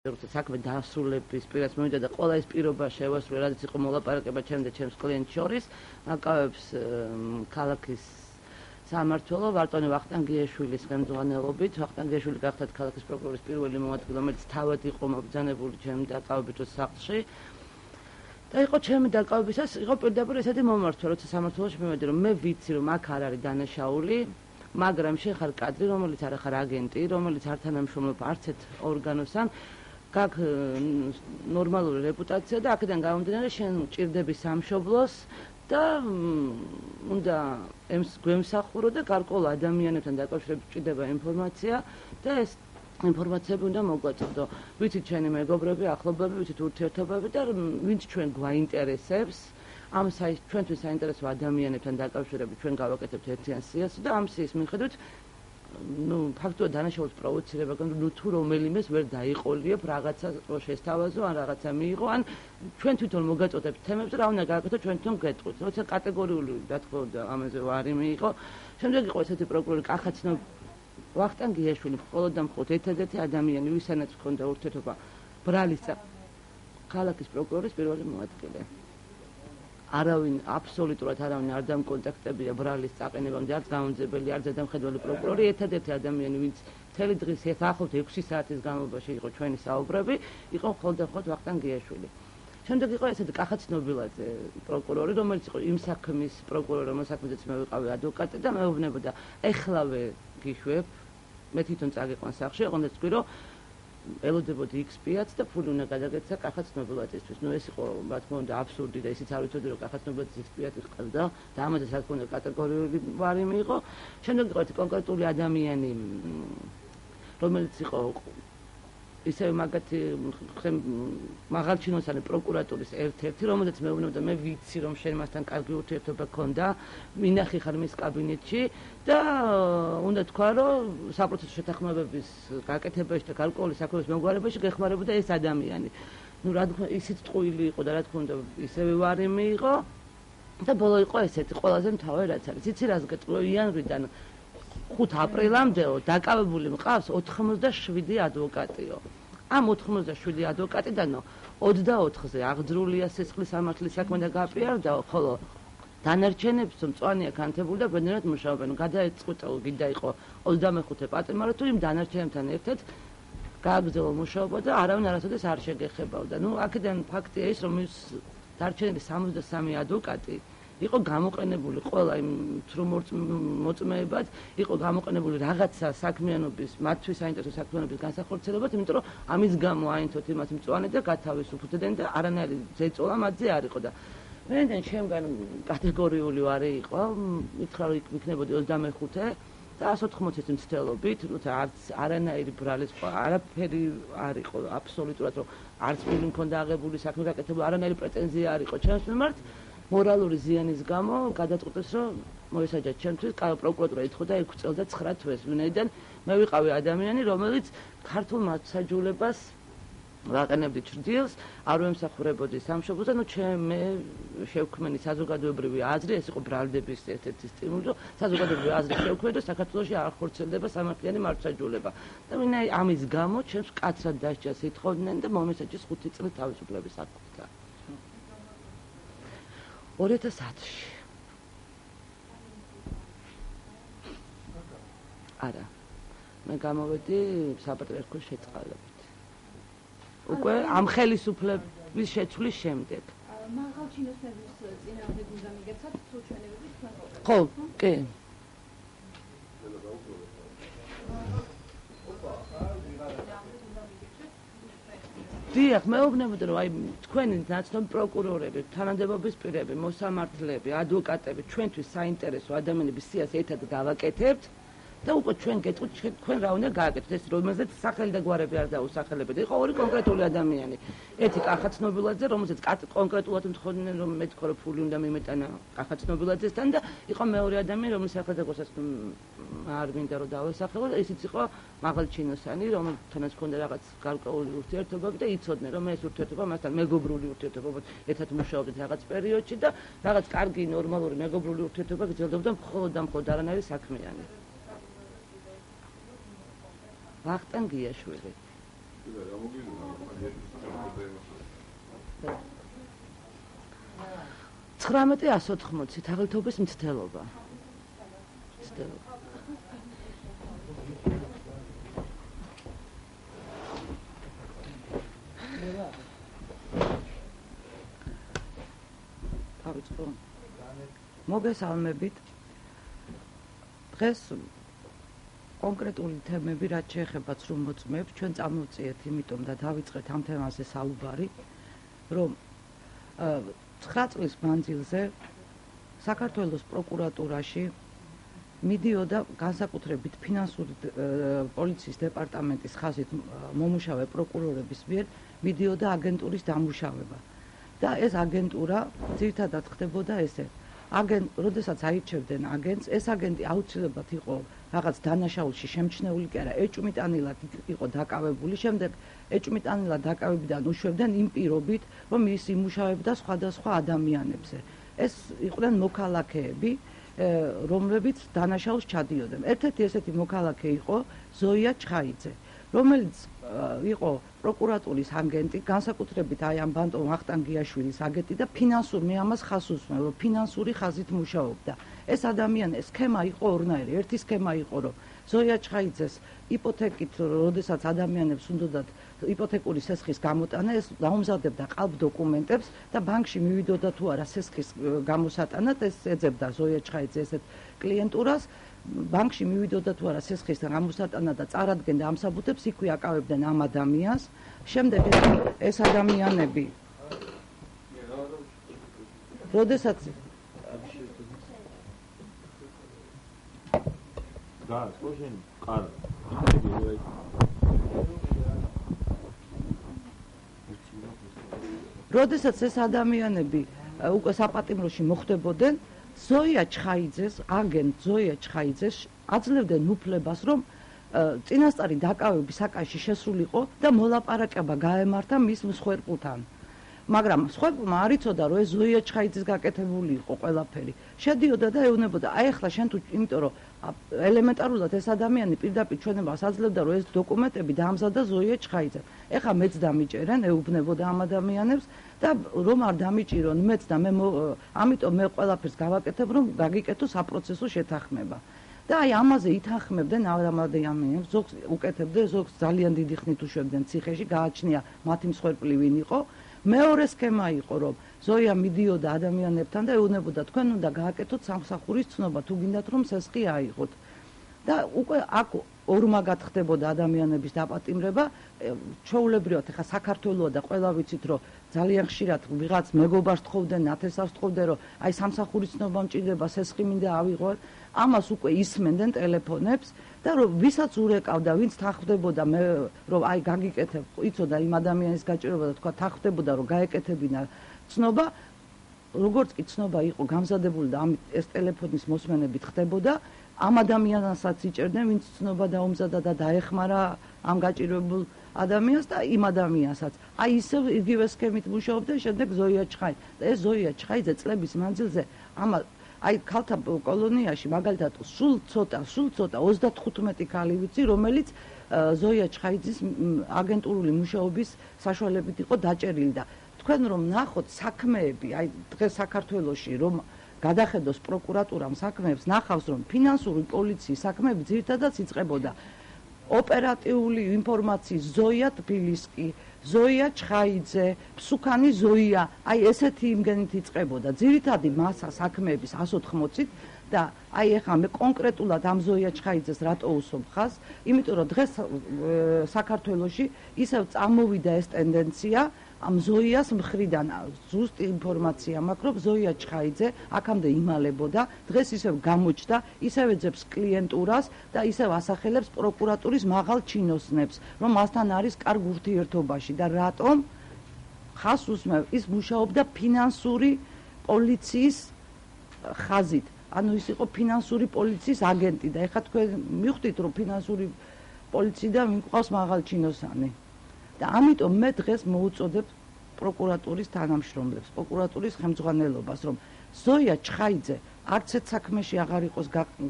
როცა საქმე დაასრულების პირას მოვიდა და ყველა ეს პირობა შევასრულე, რაც იყო მოლაპარაკება ჩემ და ჩემს კლიენტს შორის, აკავებს ქალაქის სამმართველო ვარტონი ვახტანგიაშვილის ხელმძღვანელობით. ვახტანგიაშვილი გახდათ ქალაქის პროკურორის პირველი მოადგილე, რომელიც თავად იყო მობრძანებული ჩემი დაკავებით სახლში. და იყო ჩემი დაკავებისას, იყო პირდაპირ ესეთი მომართვა, როცა სამმართველოში მივედი, რომ მე ვიცი, რომ აქ არ არის დანაშაული, მაგრამ შენ ხარ კადრი, რომელიც არ ხარ აგენტი, რომელიც არ თანამშრომლობ არც ერთ ორგანოსთან. გაქვს ნორმალური რეპუტაცია და აქედან გამომდინარე შენ ჭირდები სამშობლოს და უნდა გვემსახურო და გარკვეულ ადამიანებთან დაკავშირებით ჭირდება ინფორმაცია და ეს ინფორმაციები უნდა მოგვაწოდო. ვიცით ჩვენი მეგობრები, ახლობლები, ვიცით ურთიერთობები და ვინც ჩვენ გვაინტერესებს ამ ჩვენთვის საინტერესო ადამიანებთან დაკავშირებით ჩვენ გავაკეთებთ ერთიან სიას და ამ სიის მიხედვით ფაქტობრივად დანაშაულს პროვოცირება, თუ რომელიმეს ვერ დაიყოლიებ, რაღაცა შესთავაზო, ან რაღაცა მიიღო, ან ჩვენ თვითონ მოგაწოდებთ თემებს, რა უნდა გააკეთო, ჩვენ თვითონ გეტყვით. როცა კატეგორიული, რა თქმა უნდა, ამაზე ვარი მიიღო, შემდეგ იყო ესეთი პროკურორი კახაცნო ვახტანგიაშვილი, მხოლოდ და მხოლოდ ერთადერთი ადამიანი, ვისანაც ჰქონდა ურთიერთობა ბრალის ქალაქის პროკურორის პირველი მოადგილე. არავინ აბსოლუტურად არავინ არ დამკონტაქტებია ბრალის წაყენებამდე, არც გამომძებელი, არც ზედამხედველი პროკურორი, ერთადერთი ადამიანი, ვინც მთელი დღის ახლობთ 6 საათის განმავლობაში იყო ჩვენი საუბრები, იყო მხოლოდ და მხოლოდ ვახტანგიაშვილი. შემდეგ იყო ესეთი კახაცნობილაძე პროკურორი, რომელიც იყო იმ საქმის პროკურორი, რომელსაც საქმეც მე ვიყავი ადვოკატი და მეუბნებოდა, ეხლავე გიშვებ, მე თვითონ წაგიყვან სახლში, ოღონდ თქვი, ელოდებოდი XP-აც და ფული უნდა გადაგეცა კახაცნობილაძისთვის. ეს იყო, რა თქმა უნდა, აბსურდი და ისიც არ ვიცოდი, რომ კახაცნობილაძის XP-აც ყავდა და ამაზე რა თქმა უნდა კატეგორიული ვარი მიიღო. შემდეგ იყო ერთი კონკრეტული ადამიანი, რომელიც იყო ისევ მაგათი მაღალჩინოსანი პროკურატურის ერთ-ერთი, რომელზეც მეუბნებოდა, მე ვიცი, რომ შენ მასთან კარგი ურთიერთობა გქონდა, მინახი ხარ მის კაბინეტში და უნდა თქვა, რომ საპროცესო შეთანხმებების გაკეთებაში და გარკვეული საქმეების მომგვარებაში გეხმარებოდა ეს ადამიანი. რა თქმა უნდა, ისიც ტყუილი იყო და რა თქმა უნდა, ისევე ვარი მიიღო და ბოლო იყო ესეთი ყველაზე მთავარი რაც არის. იცი რას გეტყვი, იანვრიდან 5 აპრილამდეო დაკავებული მყავს 87 ადვოკატიო. ამ 87 ადვოკატიდანო 24-ზე აღძრულია სისხლის სამართლის საქმე და გაპიარდაო, ხოლო დანარჩენებს მწვანეა განთებული და ბედნიერად მუშაობენ. გადაეწყვიტა გინდა იყო 25 პატიმარი თუ იმ დანარჩენებთან ერთად გააგრძელა მუშაობა და არავინ არასოდეს არ შეგეხებავდა. აქედან ფაქტია ის, რომ ის დარჩენილი 63 ადვოკატი იყო გამოყენებული ყველა იმ მოწმეებად, იყო გამოყენებული რაღაცა საქმიანობის, მათთვის საინტერესო საქმიანობის განსახორციელებად, იმიტომ რომ ამის გამო აინთოთ იმას მწვანე და გათავისუფლდნენ და არანაირი ზეწოლა მათზე არ იყო და მენდენ ჩემგან კატეგორიული ვარი იყო, მითხრა რომ იქნებოდი 25 და 180-ის მცდელობით, როცა არც არანაირი ბრალის არაფერი არ იყო აბსოლუტურად, რომ არც ფული მქონდა აღებული საქმე გაკეთებული, არანაირი პრეტენზია არ იყო ჩემს მიმართ. მორალური ზიანის გამო გადაწყვიტეს, რომ მოისაჯათ ჩემთვის, პროკურატურა ითხოვდა 6 წელს და 9 თვეს, ვინაიდან მე ვიყავი ადამიანი, რომელიც ქართულ მასაჯულებას ვაყენებდი ჭრდილს, არ ვემსახურებოდი სამშობლოს და მე შევქმენი საზოგადოებრივი აზრი, ეს იყო ბრალდების ერთ-ერთი სტიმული, რომ საზოგადოებრივი აზრი შევქმნი და საქართველოში არ ხორციელდება სამართლიანი მასაჯულება. და ვინაიდან ამის გამო ჩემს კაცრად დასჯას ითხოვდნენ და მომისაჯეს 5 წლის თავისუფლების აკტი. 2010-ში. არა. მე გამოვედი საპატრიარქოს შეწყალებით. უკვე ამ ხელისუფლების შეცვლის შემდეგ. მაღალჩინოსნების წინააღმდეგ უნდა მიგეცათ თუ ჩვენებების თქვენ? ხო, კი. დიახ, მეუბნებოდი, რომ აი თქვენი ნაცნობი პროკურორები, თანამდებობის პირები, მოსამართლეები, ადვოკატები ჩვენთვის საინტერესო ადამიანების სიას ერთად გავაკეთებთ და უკვე ჩვენ გეტყვით, თქვენ რა უნდა გააკეთოთ, ეს რომელზეც სახელი და გვარები არ დაუსახელებთ. იყო ორი კონკრეტული ადამიანი. ერთი კახაცნობილაძე, რომელზეც კონკრეტულად მთხოვდნენ, რომ მე თქვა, რომ ფული უნდა მიმეტანა კახაცნობილაძესთან და იყო მეორე ადამიანი, რომლის სახელთასაც არ მინდა რომ დავესახელო, ისიც იყო მაღალჩინოსანი, რომელთანაც ჰქონდა რაღაც გარკვეული ურთიერთობები და იცოდნენ, რომ ეს ურთიერთობა მასთან მეგობრული ურთიერთობა, ერთად მუშაობდით რაღაც პერიოდში და რაღაც კარგი ნორმალური მეგობრული ურთიერთობა გრძელდებოდა მხოლოდ და მხოლოდ არანაირი საქმიანი. ვახტანგიაშვილი. 19-180 თაღლითობის მცდელობა. მოგესალმებით. დღეს კონკრეტული თემები, რაც შეეხება სრულ მოწმეებს, ჩვენ წამოვწიეთ, იმიტომ და დავიწყეთ ამ თემაზე საუბარი, რომ 9 წლის მანძილზე საქართველოს პროკურატურაში მიდიოდა განსაკუთრებით ფინანსური პოლიციის დეპარტამენტის ხაზით მომუშავე პროკურორების მიერ მიდიოდა აგენტურის დამუშავება. და ეს აგენტურა ძირითადად ხდებოდა ესე. როდესაც აირჩევდნენ აგენტს, ეს აგენტი აუცილებლად იყო რაღაც დანაშაულში შემჩნეული კი არა, ეჭვმიტანილად იყო დაკავებული, შემდეგ ეჭვმიტანილად დაკავებიდან უშვებდნენ იმ პირობით, რომ ის იმუშავებდა სხვადასხვა ადამიანებზე. ეს იყვნენ მოქალაქეები, რომლებიც დანაშაულს ჩადიოდნენ. ერთ-ერთი ესეთი მოქალაქე იყო ზოია ჩხაიძე, რომელიც იყო პროკურატურის აგენტი, განსაკუთრებით აი ამ ბანტო ვახტანგიაშვილის აგენტი და მე ამას ხაზს უსვამე, რომ ფინანსური ხაზით მუშაობდა. ეს ადამიანი სქემა იყო ორნაირი. ერთი სქემა იყო, რომ ზოია ჩხაიძეს იპოთეკით, როდესაც ადამიანებს უნდათ იპოთეკური სესხის გამოტანა, ეს დაუმზადებდა ყალბ დოკუმენტებს და ბანკში მივიდოდა თუ არა სესხის გამოსატანად, ეს ეძებდა ზოია ჩხაიძე ესეთ კლიენტურას. ბანკში მივიდოდა თუ არა სესხის გამოსატანა და წარადგენდა ამ საბუთებს, იქვე აკავებდნენ ამ ადამიანს. შემდეგ ეს ადამიანები როდესაც როდესაც ეს ადამიანები უკვე საპატიმროში მოხვდებოდნენ, ზოია ჩხაიძეს, აგენტ ზოია ჩხაიძეს აძლევდნენ უფლებას, რომ წინასწარი დაკავების საკანში შესულიყო და მოლაპარაკება გაემართა მის მსხვერპლთან. მაგრამ მსხვერპლმა არ იცოდა, რომ ეს ზოია ჩხაიძეს გაკეთებული იყო ყველაფერი. შედიოდა და ეუბნებოდა, აი ახლა შენ თუ იმიტომ რომ ელემენტარულად ეს ადამიანი პირდაპირ ჩვენებას აძლევდა, რომ ეს დოკუმენტები დაამზადა ზოია ჩხაიძემ. ეხლა მეც დამიჭერენ, ეუბნებოდა ამ ადამიანებს და რომ არ დამიჭირონ მეც და ამიტომ მე ყველაფერს გავაკეთებ, რომ გაგიკეთო საპროცესო შეთანხმება. და აი ამაზე ითანხმებდნენ ამ ადამიანებს, ზოგს უკეთებდნენ, ზოგს ძალიან დიდი ხნით უშვებდნენ ციხეში, გააჩნია მათი მსხვერპლი ვინ იყო. მეორე სქემა იყო, რომ ზოია მიდიოდა ადამიანებთან და ეუბნებოდა, თქვენ უნდა გააკეთოთ სამსახურის ცნობა, თუ გინდათ რომ სესხი აიღოთ. და უკვე აქ ორმაგად ხდებოდა ადამიანების დაპატიმრება. ჩვეულებრივად ახლა საქართველოა და ყველა ვიცით, რომ ძალიან ხშირად ვიღაც მეგობარს თხოვდნენ, ნათესავს თხოვდნენ, რომ აი სამსახურის ცნობა მჭირდება, სესხი მინდა ავიღოთ. ამას უკვე ისმენდნენ ტელეფონებს და რომ ვისაც ურეკავდა, ვინც თანხმდებოდა რომ აი გაგიკეთებ, იცოდა იმ ადამიანის გაჭირვება და თქვა თანხმდებოდა რომ გაეკეთებინა ცნობა, როგორც კი ცნობა იყო გამზადებული და ამით ეს ტელეფონის მოსმენებით ხდებოდა, ამ ადამიანასაც იჭერდნენ, ვინც ცნობა დაუმზადა და დაეხმარა ამ გაჭირვებულ ადამიანს და იმ ადამიანსაც. აი ისევ იგივე სქემით მუშაობდა შემდეგ ზოია ჩხაიძე. და ეს ზოია ჩხაიძე წლების მანძილზე აი ქალთა კოლონიაში მაგალითად სულ ცოტა 35 ქალი ვიცი, რომელიც ზოია ჩხაიძის აგენტურული მუშაობის საშუალებით იყო დაჭერილი და თქვენ რომ ნახოთ საქმეები, აი დღეს საქართველოში რომ გადახედოს პროკურატურამ საქმეებს, ნახავს რომ ფინანსური პოლიციის საქმეები ძირითადად იწყებოდა ოპერატიული ინფორმაციის ზოია თბილისკი, ზოია ჩხაიძე, ფსუქანი ზოია, აი ესეთი იმგენით იწყებოდა. ძირითადი მასა საქმეების 180-ით და აი ეხლა მე კონკრეტულად ამ ზოია ჩხაიძეს რატო უსვამ ხაზს, იმიტომ რომ დღეს საქართველოში ისევ წამოვიდა ეს ტენდენცია ამ ზოიას მხრიდან ზუსტი ინფორმაცია მაქვს, რომ ზოია ჩხაიძე აქამდე იმალებოდა, დღეს ისევ გამოჩნდა, ისევ ეძებს კლიენტურას და ისევ ასახელებს პროკურატურის მაღალ ჩინოსნებს, რომ მასთან არის კარგ ურთიერთობაში და რატომ ხაზს უსმევ, ის მუშაობდა ფინანსური პოლიციის ხაზით. ანუ ის იყო ფინანსური პოლიციის აგენტი და ეხლა თქვენ მივხვდით, რომ ფინანსური პოლიციიდან მიყვავს მაღალ ჩინოსანი. და ამიტომ მე დღეს მოუწოდებ პროკურატურის თანამშრომლებს, პროკურატურის ხელმძღვანელობას, რომ ზოია ჩხაიძე არც ერთ საქმეში აღარ იყოს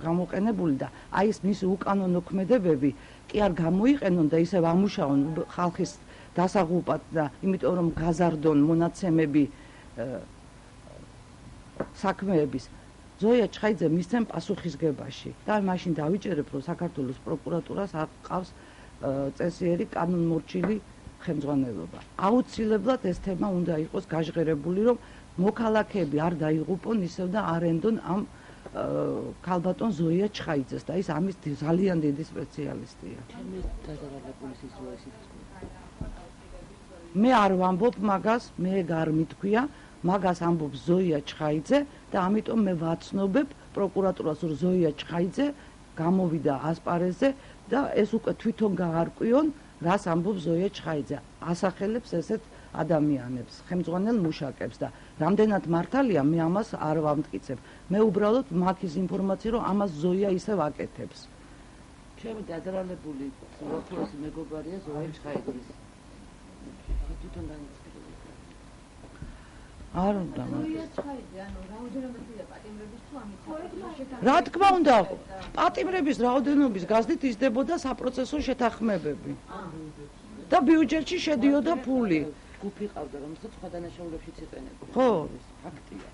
გამოყენებული და აი ეს მისი უკანონო ქმედებები კი არ გამოიყენონ და ისევ ამუშაონ ხალხის დასაღუპად და იმიტომ რომ გაზარდონ მონაცემები საქმეების ზოია ჩხაიძე მისცემ პასუხისგებაში და მაშინ დავიჭერებ რომ საქართველოს პროკურატურას აყავს წესიერი კანონმორჩილი ხელმძღვანელობა. აუცილებლად ეს თემა უნდა იყოს გაჟღერებული, რომ მოქალაქეები არ დაიღუპონ ისევ და არ ენდონ ამ ქალბატონ ზოია ჩხაიძეს და ის ამის ძალიან დიდი სპეციალისტია. მე არ ვამბობ მაგას, მე არ მithქვია, მაგას ამბობს ზოია ჩხაიძე და ამიტომ მე ვაცნობებ პროკურატურას, რომ ზოია ჩხაიძე გამოვიდა ასპარეზზე და ეს უკვე თვითონ გაარკვიონ, რას ამბობს ზოია ჩხაიძე. ასახელებს ესეთ ადამიანებს, ხელმძღვანელ მუშაკებს და რამდენად მართალია, მე ამას არ ვამტკიცებ. მე უბრალოდ მაქვს ინფორმაცია, რომ ამას ზოია ისევ აკეთებს. ჩემი დაზრალებული უახლოესი მეგობარია ზოია ჩხაიძის. თვითონ განიცდილი. არ უნდა. ზოია ჩხაიძე, ანუ რაოდენობითია პატიმრების თუ ამით. რა თქმა უნდა, პატიმრების რაოდენობის გაზრდით იზრდებოდა საპროცესო შეთანხმებები. და ბიუჯეტში შედიოდა ფული. გუფი ყავდა, რომელსაც სხვა დანაშაულებშიც იყენებდა. ხო, ფაქტია.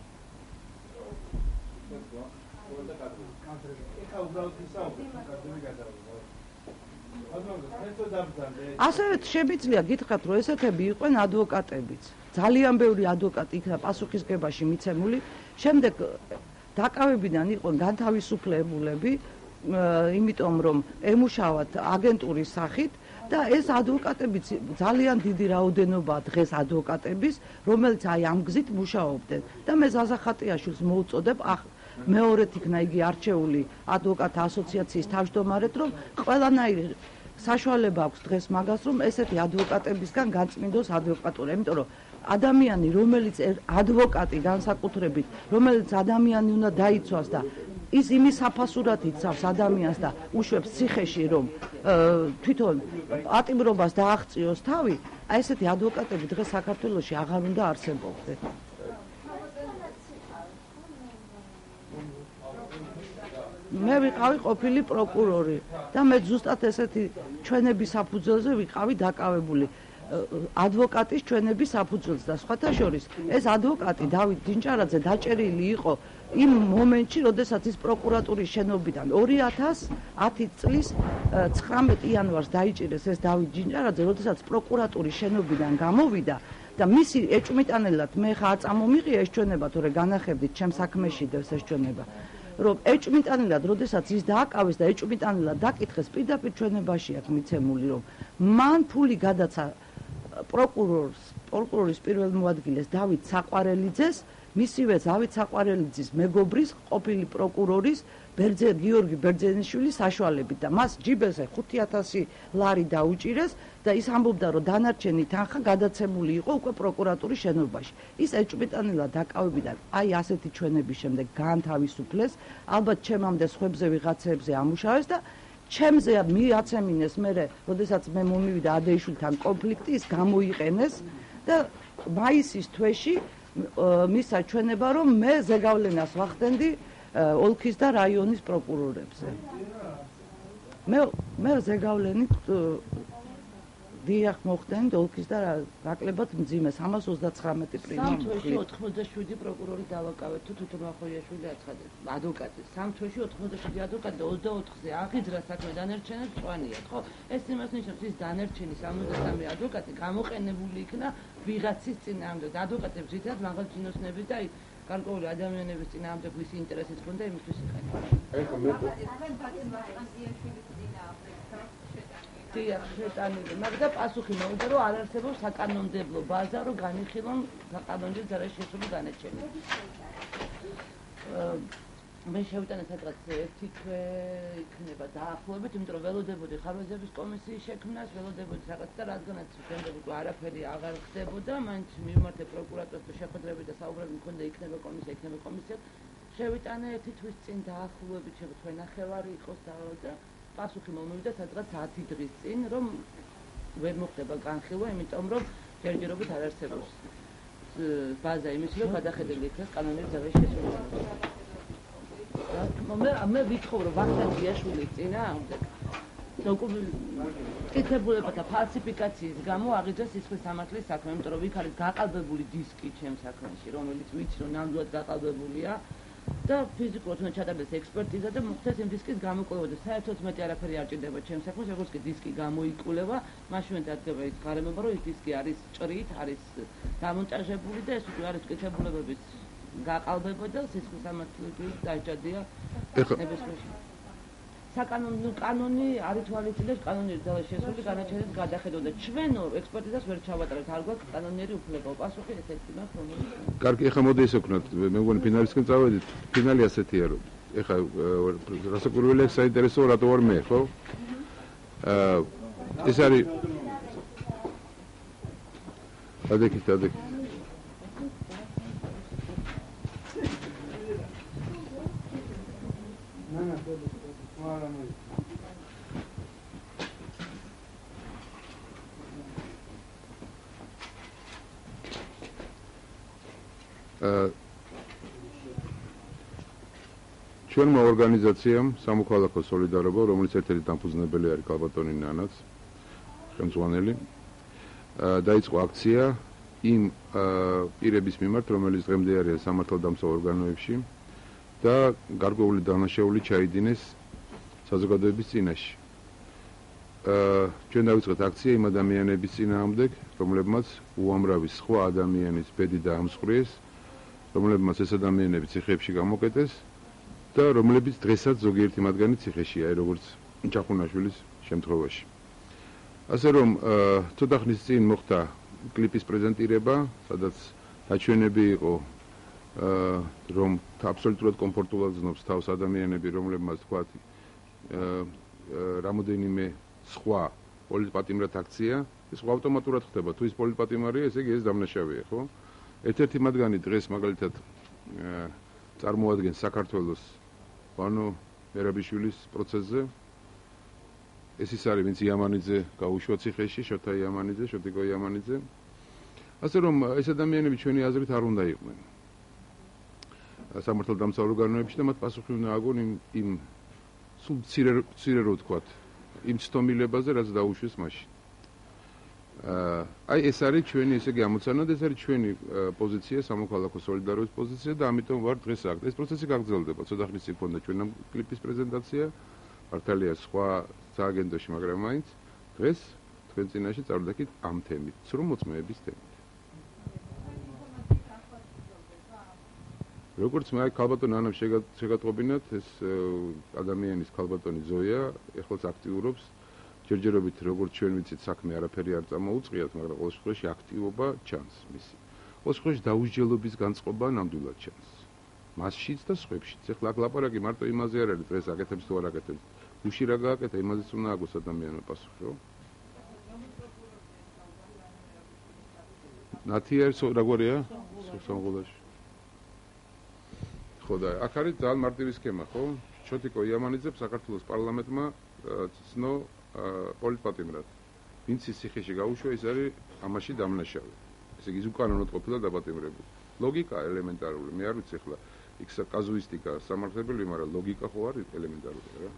ასევე შემიძლია გითხრათ, რომ ესეთები იყვნენ ადვოკატებიც. ძალიან ბევრი ადვოკატი იქნა პასუხისგებაში მიცემული. შემდეგ დაკავებიდან იყვნენ განთავისუფლებულები, იმიტომ რომ ემუშავათ აგენტურის სახით. და ეს ადვოკატებიც ძალიან დიდი რაოდენობაა დღეს ადვოკატების, რომელიც აი ამ გზით მუშაობდნენ. და მე ზაზა ხატიაშვილს მოვუწოდებ, მეორედ იქნა იგი არჩეული ადვოკატთა ასოციაციის თავმჯდომარედ, რომ ყველანაირი საშუალება აქვს დღეს მაგას, რომ ესეთი ადვოკატებისგან განწმინდოს ადვოკატურა, იმიტომ რომ ადამიანი, რომელიც ადვოკატი განსაკუთრებით, რომელიც ადამიანი უნდა დაიცვას და ის იმის საფასურად იცავს ადამიანს და უშვებს ციხეში, რომ თვითონ პატიმრობას დააღწიოს თავი, აი ესეთი ადვოკატები დღეს საქართველოში აღარ უნდა არსებობდნენ. მე ვიყავი ყოფილი პროკურორი და მე ზუსტად ესეთი ჩვენების საფუძველზე ვიყავი დაკავებული. ადვოკატის ჩვენების საფუძველზე და სხვათა შორის ეს ადვოკატი დავით დინჭარაძე დაჭერილი იყო იმ მომენტში, როდესაც ის პროკურატურის შენობიდან 2010 წლის 19 იანვარს დაიჭირეს ეს დავით დინჭარაძე, როდესაც პროკურატურის შენობიდან გამოვიდა და მისი ეჭვმიტანელად მე ხა აწამომიღია ეს ჩვენება, თორე განახებდით ჩემ საქმეში დევს ეს ჩვენება. რომ ეჭვმიტანელად, როდესაც ის დააკავეს და ეჭვმიტანელად დაკითხეს, პირდაპირ ჩვენებაში აქვს მიცემული, რომ მან ფული გადაცა პროკურორის პირველ მოადგილეს დავით საყვარელიძეს, მისივე დავით საყვარელიძის მეგობრის, ყოფილი პროკურორის გიორგი ბერძენიშვილის საშუალებით და მას ჯიბეზე 5000 ლარი დაუჭირეს და ის ამბობდა, რომ დანარჩენი თანხა გადაცემული იყო უკვე პროკურატურის შენობაში. ის ეჭვმიტანელად დაკავებიდან აი ასეთი ჩვენების შემდეგ გაანთავისუფლეს, ალბათ ჩემამდე სხვებზე ვიღაცებზე ამუშავეს და ჩემზე მიაცემინეს მე, როდესაც მე მომივიდა ადეიშვილთან კონფლიქტი, ის გამოიყენეს და მაისის თვეში მისცა ჩვენება, რომ მე ზეგავლენას ვახდენდი ოლქის და რაიონის პროკურორებზე. მე ზეგავლენით დიახ მოხდენთ ოლქის და ნაკლებად მძიმე 329 პრიმი. თვეში 87 პროკურორი დავაკავეთ თუ თვითონ ახოიაშვილი აცხადებს ადვოკატი. 3 თვეში 87 ადვოკატი 24-ზე აღიძრა საქმე დანარჩენებს წვანიათ, ხო? ეს იმას ნიშნავს, ის დანარჩენი 73 ადვოკატი გამოყენებული იქნა ვიღაცის წინააღმდეგ. ადვოკატებს ძირითადად მაღალ ჯინოსნების და გარკვეული ადამიანების წინააღმდეგ ვისი ინტერესიც ჰქონდა იმისთვის იყენებდნენ. შეტანილი, მაგრამ პასუხი მოვიდა, რომ არ არსებობს საკანონმდებლო ბაზა, რომ განიხილონ საკანონმდებლო ძალაში შესული განაჩენი. მე შევიტანე სადღაც 1 თვე იქნება დაახლოებით, იმიტომ რომ ველოდებოდი ხარვეზების კომისიის შექმნას, ველოდებოდი რაღაც და რადგანაც შემდეგ უკვე არაფერი აღარ ხდებოდა, მაინც მივმართე პროკურატურას შეხვედრები და საუბრები მქონდა, იქნება კომისია. შევიტანე 1 თვის წინ დაახლოებით შევთქვი ნახევარი იყოს და პასუხი მომივიდა სადღაც 10 დღის წინ, რომ ვერ მოხდება განხილვა, იმიტომ რომ ჯერჯერობით არ არსებობს ბაზა იმისი, რომ გადახედული იქნას კანონიერი ძალაში შესრულება. მე ვიცხოვრო ვახტანგ გიაშვილის წინააღმდეგ მტკიცებულებათა ფალსიფიკაციის გამო აღიძრა სისხლის სამართლის საქმე, იმიტომ რომ იქ არის გაყალბებული დისკი ჩემს საქმეში, რომელიც ვიცი რომ ნამდვილად გაყალბებულია და ფიზიკურად უნდა ჩატარდეს ექსპერტიზა და მოხდეს იმ დისკის გამოკვლევა და საერთოდ მეტი არაფერი არ ჭირდება ჩემს საქმეს, როგორც კი დისკი გამოიკვლევა, მაშინ დადგება ის გარემოება, რომ ის დისკი არის ჭრით, არის დამონტაჟებული და ეს უკვე არის მტკიცებულებების გაყალბება და სისხლის სამართლის დაჭადია ნებისმიერ საკანონო კანონი არ ითვალისწინებს კანონიერი ძალა შესული განაჩენის გადახედვა და ჩვენ ექსპერტიზას ვერ ჩავატარებთ, არ გვაქვს კანონიერი უფლება. პასუხი ესეთი მაქვს, რომელიც კარგი, ეხლა მოდი ესე ვქნათ, მე მგონი ფინალისკენ წავედით. ფინალი ასეთია, რომ ეხლა რასაკვირველია, საინტერესოა რატო ვარ მე, ხო? ეს არის ადექით. ჩვენმა ორგანიზაციამ სამოქალაქო სოლიდარობა, რომელიც ერთ-ერთი დამფუძნებელი არის ქალბატონი ნანაც, ხელმძღვანელი, დაიწყო აქცია იმ პირების მიმართ, რომელიც დღემდე არიან სამართალდამცავ ორგანოებში და გარკვეული დანაშაული ჩაიდინეს საზოგადოების წინაშე. ჩვენ დავიწყეთ აქცია იმ ადამიანების წინააღმდეგ, რომლებმაც უამრავი სხვა ადამიანის ბედი დაამსხვრიეს, რომლებმაც ეს ადამიანები ციხეებში გამოკეტეს და რომლებიც დღესაც ზოგიერთი მათგანი ციხეშია, როგორც ჩახუნაშვილის შემთხვევაში. ასე რომ ცოტა ხნის წინ მოხდა კლიპის პრეზენტირება, სადაც აჩვენები იყო რომ აბსოლუტურად კომფორტულად ზნობს თავს ადამიანები, რომლებმაც თქვათ რამოდენიმე სხვა პოლიტპატიმრად აქცია, ეს ავტომატურად ხდება. თუ ის პოლიტპატიმარია, ესე იგი ეს დამნაშავეა, ხო? ერთ-ერთი მათგანი დღეს მაგალითად წარმოადგენს საქართველოს ვანო მერაბიშვილის პროცესზე. ეს ის არის, ვინც იამანიძე გაუშვა ციხეში, შოთა იამანიძე, შოტიკო იამანიძე. ასე რომ ეს ადამიანები ჩვენი აზრით არ უნდა იყვნენ სამართალდამცავ ორგანოებში და მათ პასუხი უნდა აგონ იმ სულ მცირე რო ვთქვათ, იმ ცდომილებაზე, რაც დაუშვეს მაშინ. აი ეს არის ჩვენი ესე იგი ამოცანა და ეს არის ჩვენი პოზიცია, სამოქალაქო სოლიდარობის პოზიცია და ამიტომ ვარ დღეს აქ. ეს პროცესი გაგრძელდება. ცოტა ხნის წინ ქონდა ჩვენ ამ კლიპის პრეზენტაცია, მართალია სხვა სააგენტოში, მაგრამ მაინც დღეს თქვენ წინაშე წარვდექით ამ თემით, სრულ მოწმეების თემით. როგორც მე ქალბატონ ანამ შეგატყობინათ, ეს ადამიანის ქალბატონი ზოია ეხლა აქტიურობს ჯერჯერობით, როგორც ჩვენ ვიცით, საქმე არაფერი არ წამოუწყიათ, მაგრამ ყოველ შემთხვევაში აქტივობა ჩანს მისი. ყოველ შემთხვევაში დაუსჯელობის განწყობა ნამდვილად ჩანს. მასშიც და სხვებშიც. ეხლა აქ ლაპარაკი მარტო იმაზე არ არის, დღეს აკეთებს თუ არ აკეთებს. გუში რა გააკეთა, იმაზეც უნდა აგოს ადამიანმა პასუხი, ხო? ნათიერ როგორია? სამღულაში. ხო და აქ არის ძალიან მარტივი სქემა, ხო? შოტიკო იამანიძე საქართველოს პარლამენტმა ცნო პოლიტპატიმრად. ვინც ის ციხეში გაუშვა, ის არის ამაში დამნაშავე. ესე იგი, უკანონოდ ყოფილა დაპატიმრებული. ლოგიკა ელემენტარული, მე არ ვიცი ახლა იქ კაზუისტიკა სამართლებელი, მაგრამ ლოგიკა ხო არის ელემენტარული რა.